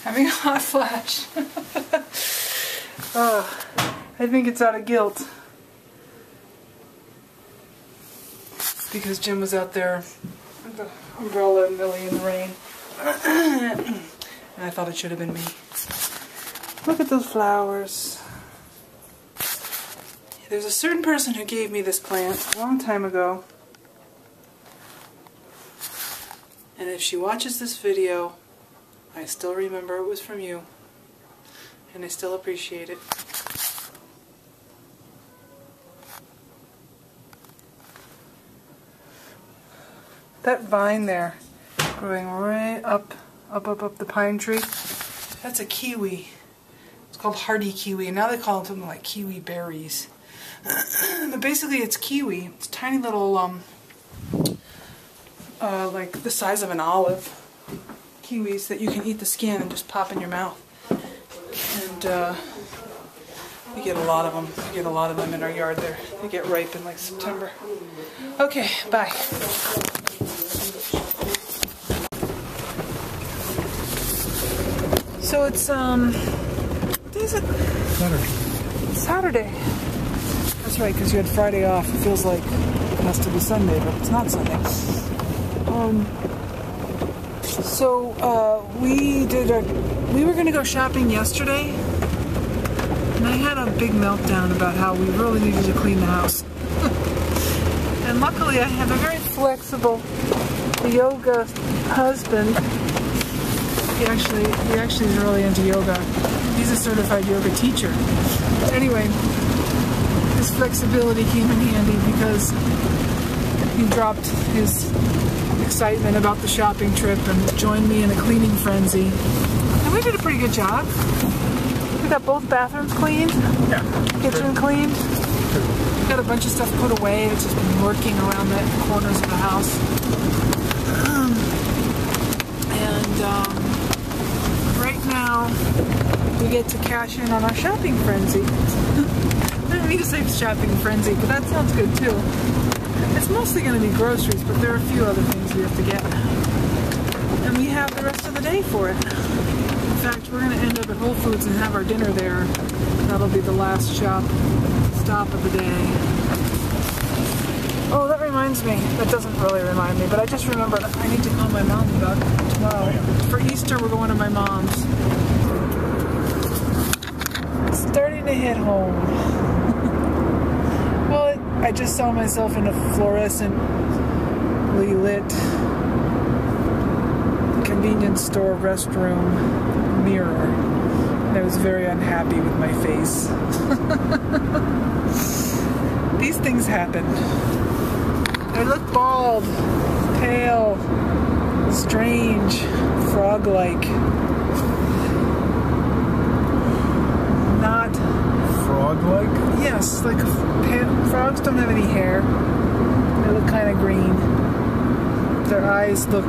Having a hot flash. I think it's out of guilt. Because Jim was out there with the umbrella and Millie in the rain. And I thought it should have been me. Look at those flowers. There's a certain person who gave me this plant a long time ago. And if she watches this video, I still remember it was from you. And I still appreciate it. That vine there, growing right up the pine tree, that's a kiwi. It's called hardy kiwi, and now they call them something like kiwi berries. But basically it's kiwi. It's tiny little, like the size of an olive, kiwis that you can eat the skin and just pop in your mouth. And we get a lot of them. We get a lot of them in our yard there. They get ripe in like September. Okay, bye. So it's, what is it? Saturday. That's right, because you had Friday off. It feels like it has to be Sunday, but it's not Sunday. We were going to go shopping yesterday, and I had a big meltdown about how we really needed to clean the house. And luckily I have a very flexible yoga husband. He actually is really into yoga. He's a certified yoga teacher. Anyway, his flexibility came in handy because he dropped his excitement about the shopping trip and joined me in a cleaning frenzy. And we did a pretty good job. We got both bathrooms cleaned, kitchen cleaned. We got a bunch of stuff put away that's just been lurking around the corners of the house. Right now, we get to cash in on our shopping frenzy. I didn't mean to say shopping frenzy, but that sounds good too. It's mostly going to be groceries, but there are a few other things we have to get. And we have the rest of the day for it. In fact, we're going to end up at Whole Foods and have our dinner there. That'll be the last stop of the day. Oh, that reminds me. That doesn't really remind me, but I just remembered I need to call my mom about it tomorrow. For Easter, we're going to my mom's. It's starting to hit home. Well, I just saw myself in a fluorescently lit convenience store restroom mirror, and I was very unhappy with my face. These things happen. I look bald, pale, strange, frog-like. Not... Frog-like? Yes, like frogs don't have any hair. They look kind of green. Their eyes look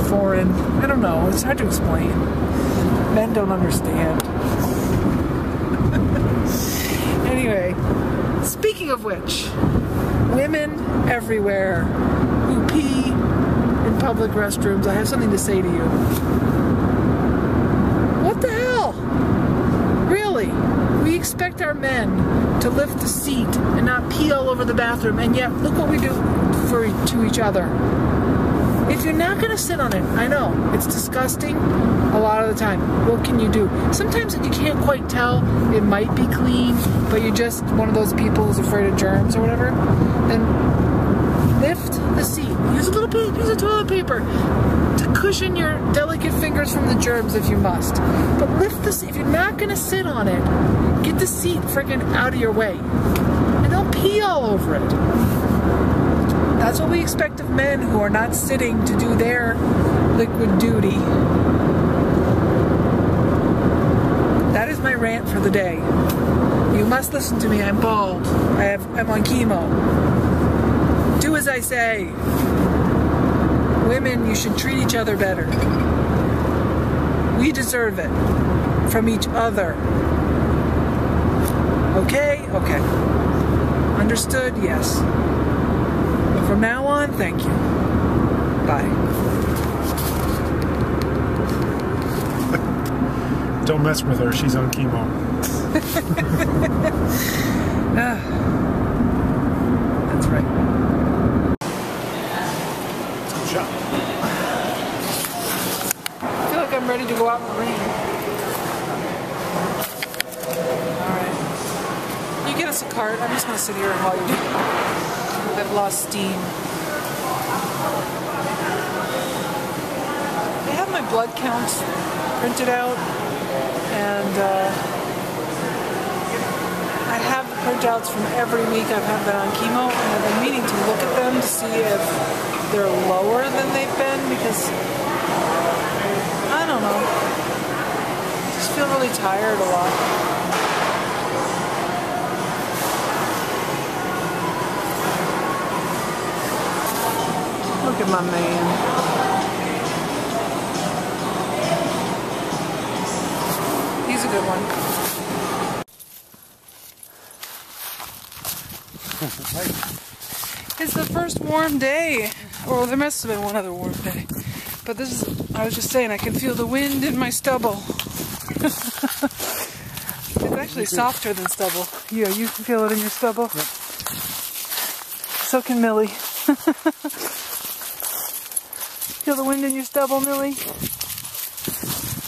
foreign. I don't know, it's hard to explain. Men don't understand. Anyway, speaking of which, women everywhere who pee in public restrooms, I have something to say to you. What the hell? Really? We expect our men to lift the seat and not pee all over the bathroom, and yet look what we do to each other. If you're not going to sit on it, I know, it's disgusting a lot of the time. What can you do? Sometimes you can't quite tell. It might be clean, but you're just one of those people who's afraid of germs or whatever. Then lift the seat. Use a toilet paper to cushion your delicate fingers from the germs if you must. But lift the seat. If you're not going to sit on it, get the seat friggin' out of your way. And don't pee all over it. That's what we expect of men who are not sitting to do their liquid duty. That is my rant for the day. You must listen to me. I'm bald. I'm on chemo. Do as I say. Women, you should treat each other better. We deserve it from each other. Okay? Okay. Understood? Yes. From now on, thank you. Bye. Don't mess with her. She's on chemo. That's right. Let's go shop. I feel like I'm ready to go out in the rain. Alright. You get us a cart. I'm just going to sit here while you do. I've lost steam. They have my blood counts printed out, and I have the printouts from every week I've been on chemo, and I've been meaning to look at them to see if they're lower than they've been, because I don't know. I just feel really tired a lot. Look at my man. He's a good one. It's the first warm day. Or there must have been one other warm day. But this is, I was just saying, I can feel the wind in my stubble. It's actually softer than stubble. Yeah, you can feel it in your stubble. Yep. So can Millie. Feel the wind in your stubble, Millie?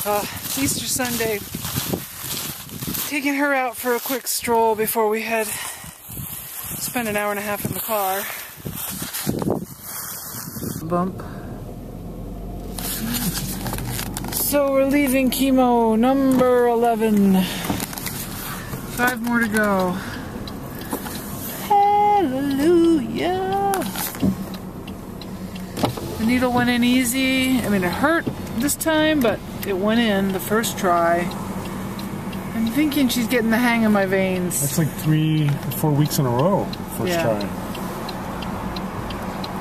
It's Easter Sunday. Taking her out for a quick stroll before we spend an hour and a half in the car. Bump. So we're leaving chemo number 11. 5 more to go. Hallelujah. The needle went in easy. I mean, it hurt this time, but it went in the first try. I'm thinking she's getting the hang of my veins. That's like 3 or 4 weeks in a row, first try.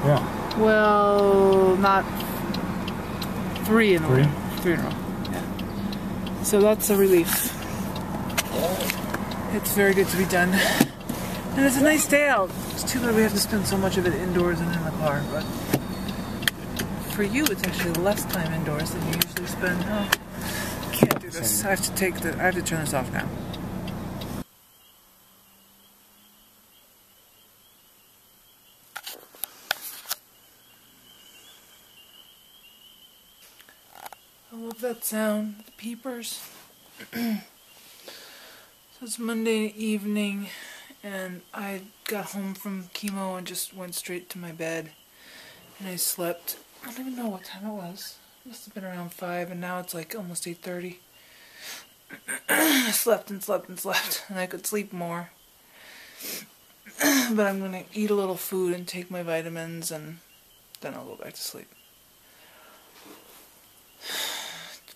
Yeah. Well, not 3 in a row. 3 in a row. Yeah. So that's a relief. It's very good to be done. And it's a nice day out. It's too bad we have to spend so much of it indoors and in the car, but for you it's actually less time indoors than you usually spend. Oh, can't do this. I have to turn this off now. I love that sound, the peepers. So it's Monday evening, and I got home from chemo and just went straight to my bed, and I slept. I don't even know what time it was. It must have been around 5, and now it's like almost 8:30. I slept and slept and slept, and I could sleep more. But I'm gonna eat a little food and take my vitamins, and then I'll go back to sleep.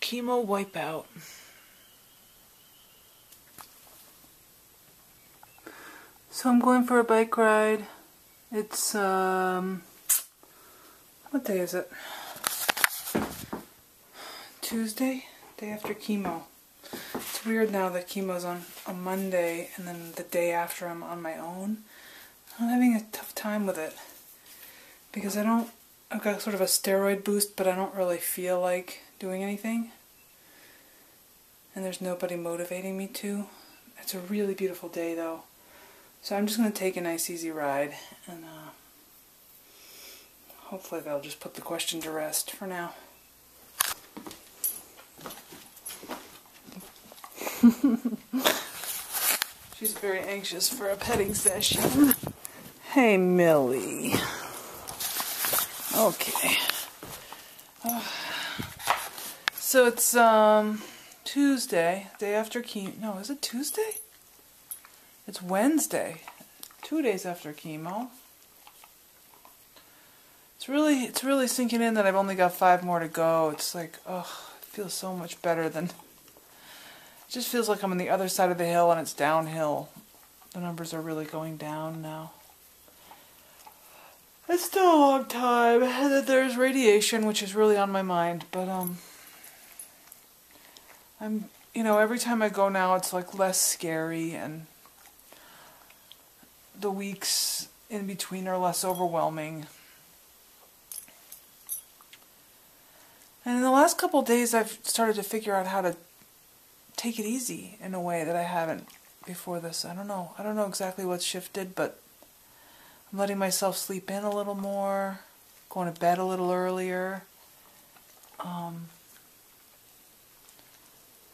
Chemo wipeout. So I'm going for a bike ride. It's, what day is it? Tuesday? Day after chemo. It's weird now that chemo's on a Monday, and then the day after I'm on my own. I'm having a tough time with it. Because I've got sort of a steroid boost, but I don't really feel like doing anything. And there's nobody motivating me to. It's a really beautiful day though. So I'm just going to take a nice easy ride, and hopefully they'll just put the question to rest for now. She's very anxious for a petting session. Hey Millie. Okay. So it's Tuesday, day after chemo. No, is it Tuesday? It's Wednesday, 2 days after chemo. It's really sinking in that I've only got 5 more to go. It's like, oh, it feels so much better than. It just feels like I'm on the other side of the hill and it's downhill. The numbers are really going down now. It's still a long time. And there's radiation, which is really on my mind, but every time I go now, it's like less scary, and the weeks in between are less overwhelming. And in the last couple of days, I've started to figure out how to take it easy in a way that I haven't before this. I don't know. I don't know exactly what's shifted, but I'm letting myself sleep in a little more, going to bed a little earlier,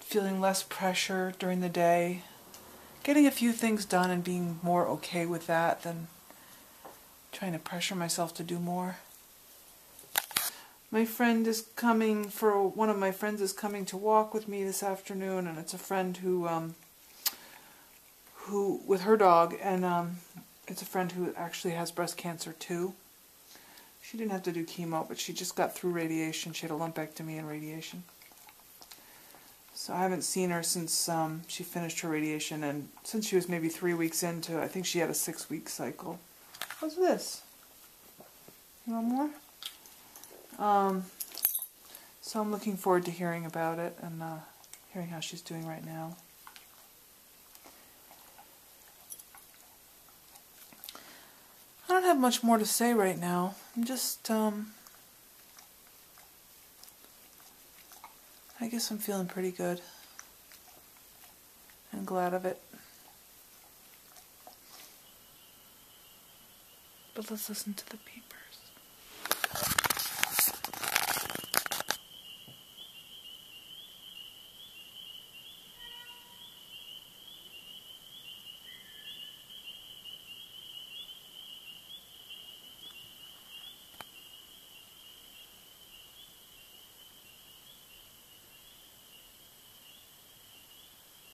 feeling less pressure during the day, getting a few things done and being more okay with that than trying to pressure myself to do more. My friend is coming one of my friends is coming to walk with me this afternoon, and it's a friend who with her dog, and it's a friend who actually has breast cancer too. She didn't have to do chemo, but she just got through radiation. She had a lumpectomy and radiation. So I haven't seen her since she finished her radiation, and since she was maybe 3 weeks into, I think she had a 6-week cycle. What's this? You want more? So I'm looking forward to hearing about it and hearing how she's doing right now. I don't have much more to say right now. I'm just, I guess I'm feeling pretty good. I'm glad of it. But let's listen to the beeper.